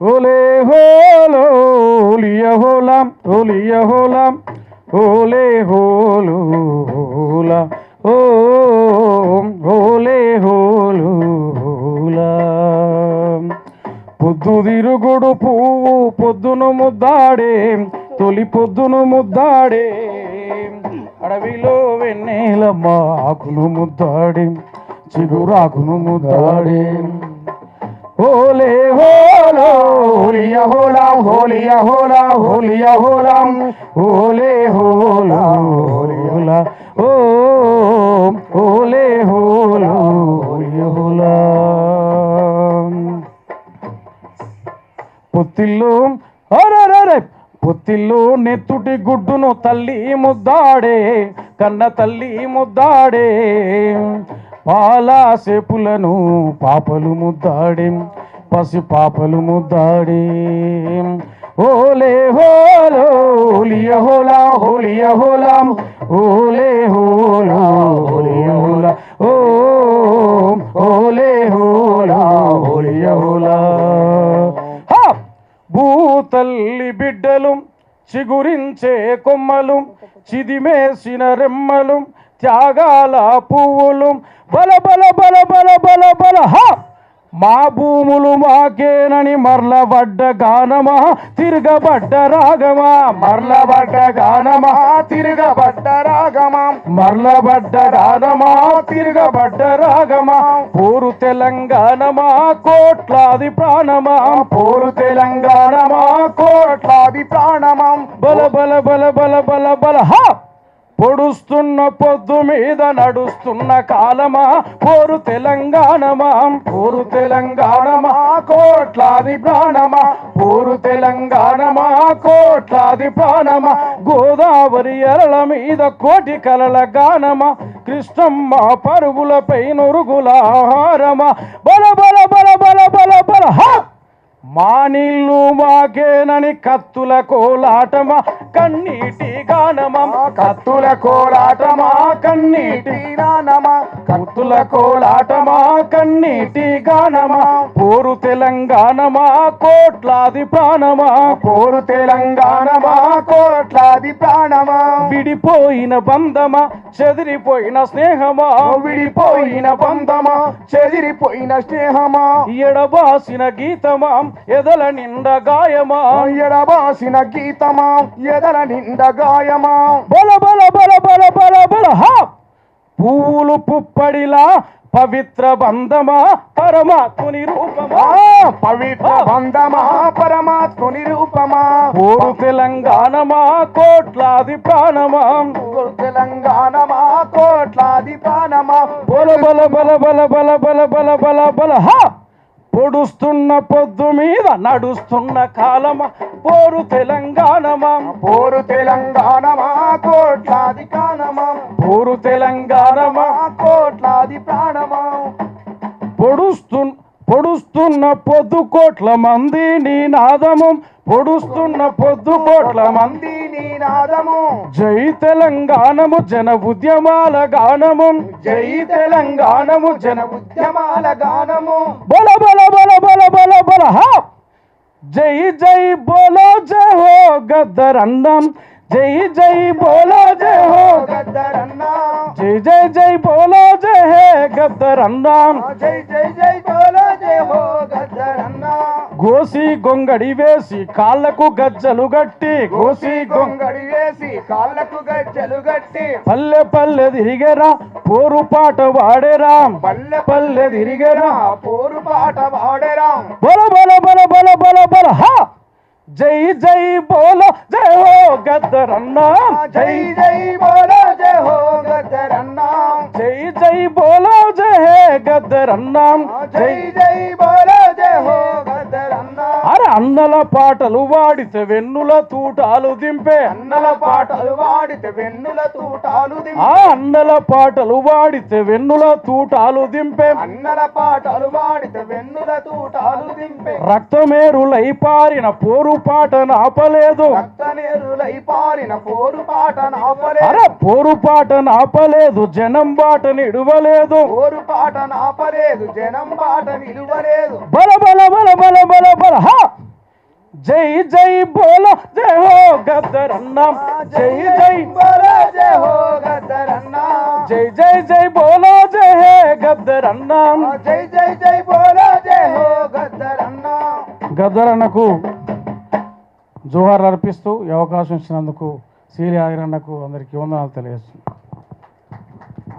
ఓలే హోలో ఓలియ హోలాం ఓలియ హోలాం ఓలే హోలు హోలా ఓం ఓలే హోలు హోలా పొద్దు తిరుగుడు పువ్వు పొద్దును ముద్దాడే తొలి పొద్దును ముద్దాడే అడవిలో వెన్నెలమ్మ ఆకును ముద్దాడే చిగురాకును ముద్దాడే ఓలే హోలో హోలియ హోలాం హోలియ హోలా హోలియ హోలాం ఓలే హోలా హోలా ఓ ఓలే హోలా హోలియ హోలా పొత్తిల్లో అరే పొత్తిల్లో నెత్తుటి గుడ్డును తల్లి ముద్దాడే కన్న తల్లి ముద్దాడే పాల సేపులను పాపలు ముద్దాడే పసి పాపలు ముద్దాడే ఓలే హోలో హోలియ హోలా హోలియ హోలాం ఓలే హోలా హోలియ హోలా ఓ ఓలే హోలా హోలియ హోలా భూతల్లి బిడ్డలు చిగురించే కొమ్మలు చిదిమేసిన రెమ్మలు త్యాగాల పువ్వులు బల బల బల బల బల బల హా మా భూములు మాకేనని మర్లబడ్డ గానమా తిరగబడ్డ రాగమా మర్లబడ్డ గానమా తిరగబడ్డ రాగమా మర్లబడ్డ గానమా తిరగబడ్డ రాగమా పోరు తెలంగాణమా కోట్లాది ప్రాణమా పోరు తెలంగాణమా కోట్లాది ప్రాణమా బల బల బల బల బల బల హా పొడుస్తున్న పొద్దు మీద నడుస్తున్న కాలమా పోరు తెలంగాణమా పోరు తెలంగాణమా కోట్లాది ప్రాణమా పోరు తెలంగాణమా కోట్లాది ప్రాణమా గోదావరి ఎరల మీద కోటి కలల గానమా కృష్ణమ్మ పరుగులపై నురుగుల ఆహారమా బల బల బల బల బల బల హా మా నీళ్ళు మాకేనని కత్తుల కోలాటమా కన్నీటి గానమా కత్తుల కోలాటమా కన్నీటి గానమా కత్తుల కోలాటమా కన్నీటి గానమా పోరు తెలంగాణమా కోట్లాది ప్రాణమా పోరు తెలంగాణమా కోట్లాది ప్రాణమా విడిపోయిన బంధమా చెదిరిపోయిన స్నేహమా విడిపోయిన బంధమా చెదిరిపోయిన స్నేహమా ఎడబాసిన గీతమా ఎదల నిండ గాయమా ఎడబాసిన గీతమా ఎదల నిండ గాయమా బల బల బల బల బల బల హా పూలు పుప్పడిలా పవిత్ర బంధమా పరమాత్ముని రూపమా పవిత్ర బంధమా పరమాత్ముని రూపమా పోరు తెలంగాణమా కోట్లాది ప్రాణమా పోరు తెలంగాణమా కోట్లాది ప్రాణమా బల బల బల బల బల బల బల బల బల హా పొడుస్తున్న పొద్దు మీద నడుస్తున్న కాలమా పోరు తెలంగాణమా పోరు తెలంగాణమా కోట్లాది ప్రాణమా పోరు తెలంగాణమా కోట్లాది ప్రాణమా పొడుస్తున్న పొద్దు కోట్ల మంది నీ నాదము పొడుస్తున్న పొద్దు కోట్ల మంది నీ నాదము జై తెలంగాణము జన ఉద్యమాల గానము జై తెలంగాణము జన ఉద్యమాల గానము బల బల బల బల బల బల హా జై జై బోలో జై హో గద్దరన్నం జై జై బోలో జై హో గద్దరన్నా జై జై జై బోలో జై హే గద్దరన్నా జై జై జై బోలో జై హో గద్దరన్నా గోసి గొంగడి వేసి కాళ్ళకు గజ్జలు గట్టి గోసి గొంగడి వేసి కాళ్ళకు గజ్జలు గట్టి పల్లె పల్లె తిరిగేరా పోరు పాట వాడేరా పల్లె పల్లె తిరిగేరా పోరు పాట వాడేరా బల బల బల బల బల బల హా జై జై బోలో జై హో గద్దరన్నా జై జై బోలో జై హో గద్దరన్నా జై జై బోలో జై హే గద్దరన్నా జై జై బోలో జై హో గద్దరన్నా అరే అన్నల పాటలు వాడితే వెన్నుల తూటాలు దింపే అన్నల పాటలు వాడితే వెన్నుల తూటాలు దింపే అన్నల పాటలు వాడితే వెన్నుల తూటాలు దింపే అన్నల పాటలు వాడితే వెన్నుల తూటాలు దింపే రక్తమేరులై పారిన పోరు పాట నాపలేదు రక్తమేరులై పారిన పోరు పాట నాపలేదు అరే పోరు పాట నాపలేదు జనం బాట నిడువలేదు పోరు పాట నాపలేదు జనం బాట నిలువలేదు బల బల బల బల బల బల హా జై జై బోలో జై హో గద్దర్ అన్న జై జై బోలో జై హో గద్దర్ అన్న జై జై జై బోలో జై హే గద్దర్ అన్న జై జై జై బోలో జై హో గద్దర్ అన్న గద్దర్ అన్నకు జోహార్ అర్పిస్తూ ఈ అవకాశం ఇచ్చినందుకు సీలి ఆగిరన్నకు అందరికీ వందనాలు తెలియజేస్తున్నాను.